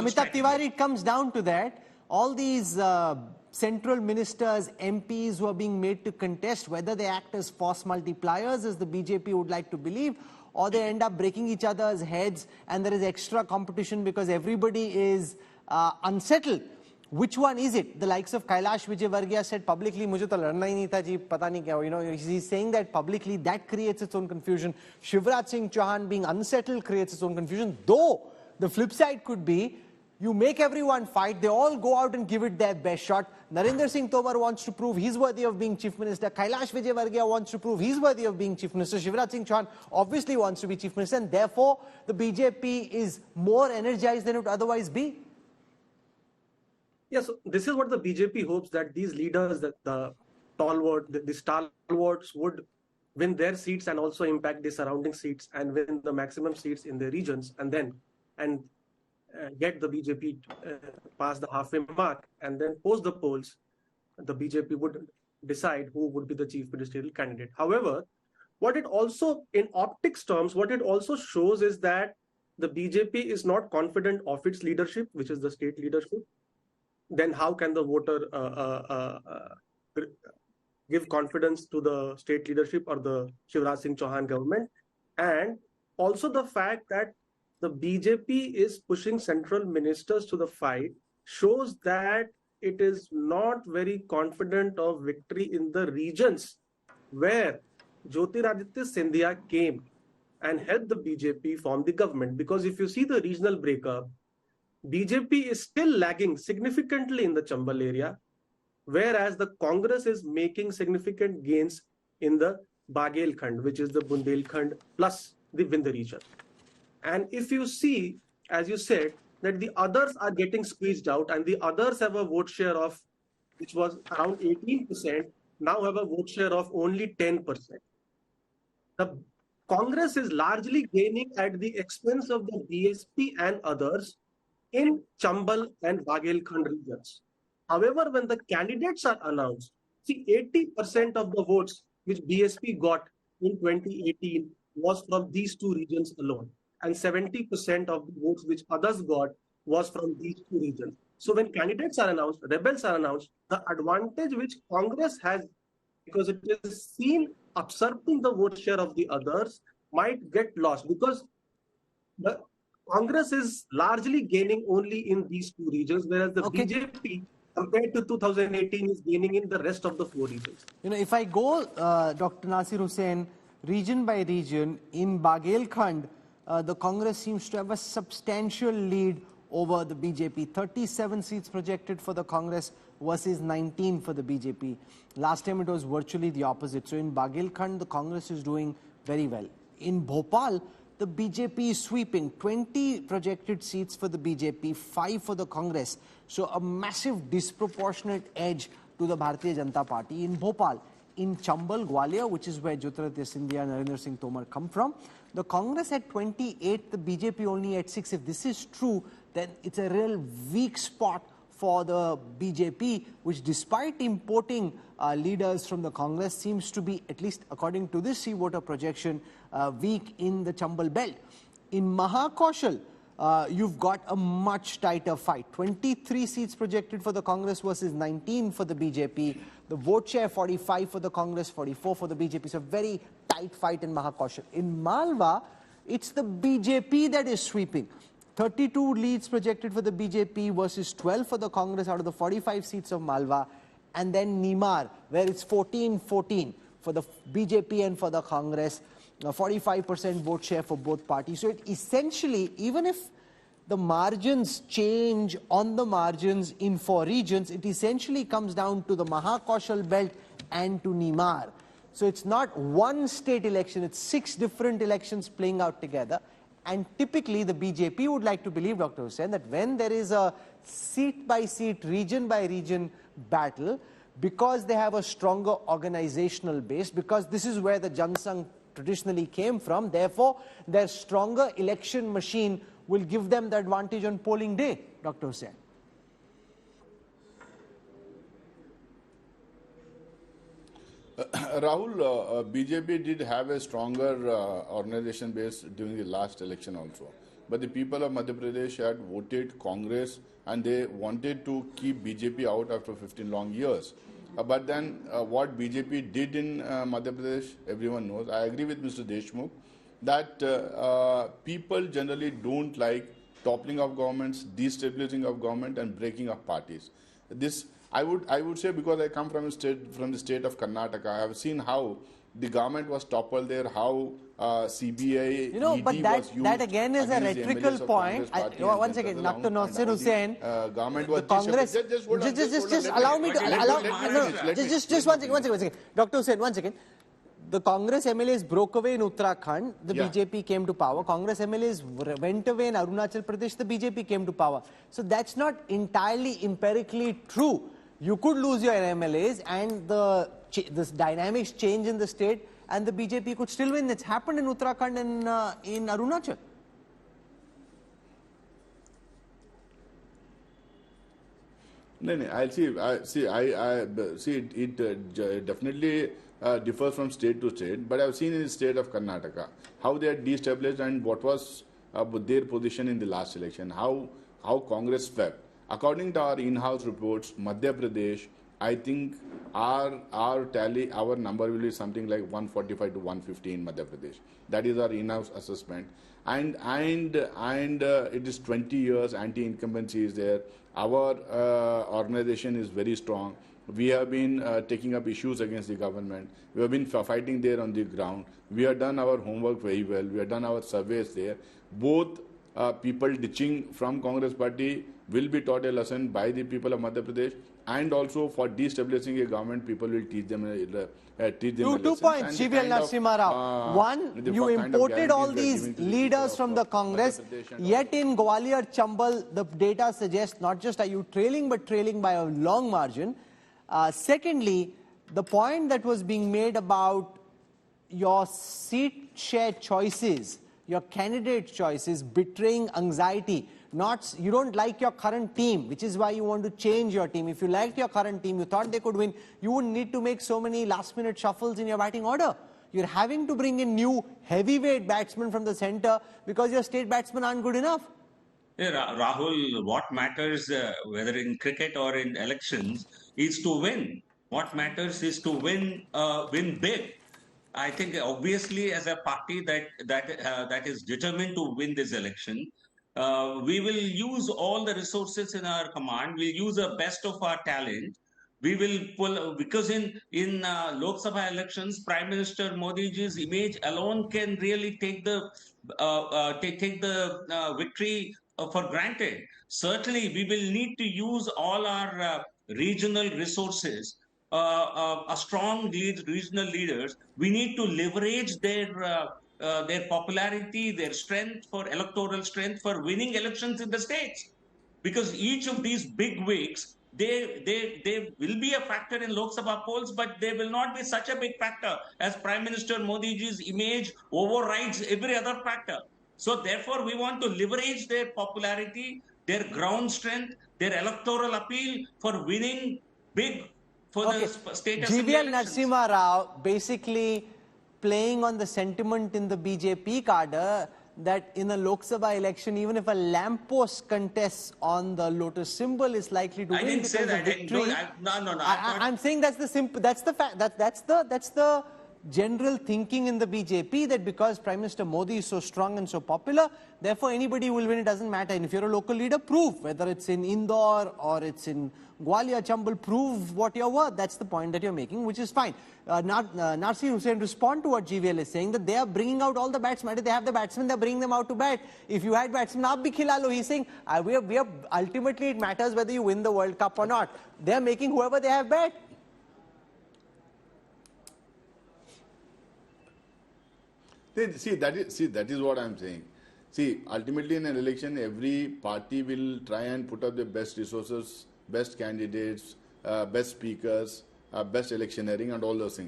Amitabh Tiwari, it comes down to that. All these central ministers, MPs who are being made to contest, whether they act as force multipliers, as the BJP would like to believe, or they end up breaking each other's heads and there is extra competition because everybody is unsettled. Which one is it? The likes of Kailash Vijayvargiya said publicly, "Mujhe to ladna hi nahi tha ji, pata nahi kya." You know, he's saying that publicly. That creates its own confusion. Shivraj Singh Chauhan being unsettled creates its own confusion. Though the flip side could be, you make everyone fight, they all go out and give it their best shot. Narendra Singh Tomar wants to prove he's worthy of being Chief Minister. Kailash Vijayvargiya wants to prove he's worthy of being Chief Minister. Shivraj Singh Chauhan obviously wants to be Chief Minister, and therefore the BJP is more energized than it would otherwise be. Yeah, so this is what the BJP hopes, that these leaders, that the stalwarts would win their seats and also impact the surrounding seats and win the maximum seats in their regions, and then get the BJP past the halfway mark, and then post the polls, the BJP would decide who would be the chief ministerial candidate. However, what it also, in optics terms, what it also shows is that the BJP is not confident of its leadership, which is the state leadership. Then how can the voter give confidence to the state leadership or the Shivraj Singh Chauhan government? And also the fact that the BJP is pushing central ministers to the fight shows that it is not very confident of victory in the regions where Jyotiraditya Scindia came and helped the BJP form the government. Because if you see the regional breakup, BJP is still lagging significantly in the Chambal area, whereas the Congress is making significant gains in the Baghelkhand, which is the Bundelkhand plus the Vindhya region. And if you see, as you said, that the others are getting squeezed out, and the others have a vote share of, which was around 18%, now have a vote share of only 10%. The Congress is largely gaining at the expense of the BSP and others in Chambal and Baghelkhand regions. However, when the candidates are announced, see, 80% of the votes which BSP got in 2018 was from these two regions alone, and 70% of the votes which others got was from these two regions. So when candidates are announced, rebels are announced, the advantage which Congress has, because it is seen usurping the vote share of the others, might get lost, because the Congress is largely gaining only in these two regions, whereas the BJP, compared to 2018, is gaining in the rest of the four regions. You know, if I go, Dr. Nasir Hussain, region by region, in Baghelkhand, the Congress seems to have a substantial lead over the BJP. 37 seats projected for the Congress versus 19 for the BJP. Last time it was virtually the opposite. So in Baghelkhand, the Congress is doing very well. In Bhopal, the BJP is sweeping. 20 projected seats for the BJP, 5 for the Congress. So a massive disproportionate edge to the Bharatiya Janata Party in Bhopal. In Chambal, Gwalior, which is where Jyotiraditya Scindia and Narendra Singh Tomar come from, the Congress had 28, the BJP only at 6. If this is true, then it's a real weak spot for the BJP, which despite importing leaders from the Congress, seems to be, at least according to this C-voter projection, weak in the Chambal belt. In Mahakaushal, you've got a much tighter fight. 23 seats projected for the Congress versus 19 for the BJP. The vote share 45 for the Congress, 44 for the BJP. So very tight fight in Mahakaushal. In Malwa, it's the BJP that is sweeping. 32 leads projected for the BJP versus 12 for the Congress out of the 45 seats of Malwa. And then Nimar, where it's 14-14 for the BJP and for the Congress. 45% vote share for both parties. So it essentially, even if the margins change on the margins in 4 regions, it essentially comes down to the Mahakaushal belt and to Nimar. So it's not one state election, it's 6 different elections playing out together. And typically the BJP would like to believe, Dr. Hussain, that when there is a seat-by-seat, region-by-region battle, because they have a stronger organizational base, because this is where the Jansangh traditionally came from, therefore their stronger election machine will give them the advantage on polling day, Dr. Hussain. Rahul, BJP did have a stronger organization base during the last election also. but the people of Madhya Pradesh had voted Congress and they wanted to keep BJP out after 15 long years. But then what BJP did in Madhya Pradesh, everyone knows. I agree with Mr. Deshmukh that people generally don't like toppling of governments, destabilizing of government and breaking of parties. This I would say, because I come from the state of Karnataka, I have seen how the government was toppled there, how CBI, You know, ED but was used that again is a against the rhetorical MLAs of point. Congress party One and second, Janata Dr. Dal, Nasir and how Hussain, government the was Congress. Just allow me to just one second. Dr. Hussain, 1 second. The Congress MLAs broke away in Uttarakhand, the BJP came to power. Congress MLAs went away in Arunachal Pradesh, the BJP came to power. So that's not entirely empirically true. You could lose your MLAs and this dynamics change in the state and the BJP could still win. It's happened in Uttarakhand and in Arunachal. No, I'll see. I see. It definitely differs from state to state. But I've seen in the state of Karnataka how they are destabilized and what was their position in the last election. How Congress swept. According to our in-house reports, Madhya Pradesh, I think our tally, our number will be something like 145 to 150 in Madhya Pradesh. That is our in-house assessment. And it is 20 years anti-incumbency is there. Our organization is very strong. We have been taking up issues against the government. We have been fighting there on the ground. We have done our homework very well. We have done our surveys there. Both people ditching from Congress party will be taught a lesson by the people of Madhya Pradesh, and also for destabilizing a government, people will teach them a Two points, GVL Narasimha Rao. One, you imported all these leaders from the Congress, yet in Gwalior, Chambal, the data suggests not just are you trailing, but trailing by a long margin. Secondly, the point that was being made about your seat share choices, your candidate choices betraying anxiety. You don't like your current team, which is why you want to change your team. If you liked your current team, you thought they could win, you wouldn't need to make so many last-minute shuffles in your batting order. You're having to bring in new heavyweight batsmen from the centre because your state batsmen aren't good enough. Yeah, Rahul, what matters, whether in cricket or in elections, is to win. What matters is to win big. I think obviously as a party that is determined to win this election, we will use all the resources in our command. We'll use the best of our talent. We will pull, because in Lok Sabha elections, Prime Minister Modi ji's image alone can really take the victory for granted. Certainly, we will need to use all our regional resources. A strong regional leaders. We need to leverage their popularity, their strength for electoral strength for winning elections in the states, because each of these big wigs, they will be a factor in Lok Sabha polls, but they will not be such a big factor as Prime Minister Modi ji's image overrides every other factor. So therefore, we want to leverage their popularity, their ground strength, their electoral appeal for winning big for the state assembly GVL elections. Narasimha Rao basically playing on the sentiment in the BJP cadre that in a Lok Sabha election, even if a lamppost contests on the lotus symbol, is likely to win. I didn't say that. Victory. No. I'm saying that's the simple. That's the fact. That's the general thinking in the BJP, that because Prime Minister Modi is so strong and so popular, therefore anybody will win. It doesn't matter. And if you're a local leader, prove, whether it's in Indore or it's in Gwalior, Chambal, prove what you're worth. That's the point that you're making, which is fine. Nasir Hussain, respond to what GVL is saying, that they are bringing out all the batsmen. They have the batsmen, they're bringing them out to bat. If you had batsmen, aap bhi khila lo. He's saying, ultimately it matters whether you win the World Cup or not. They're making whoever they have bat. That is what I'm saying. See, ultimately in an election, every party will try and put up the best resources, best candidates, best speakers, best electioneering and all those things.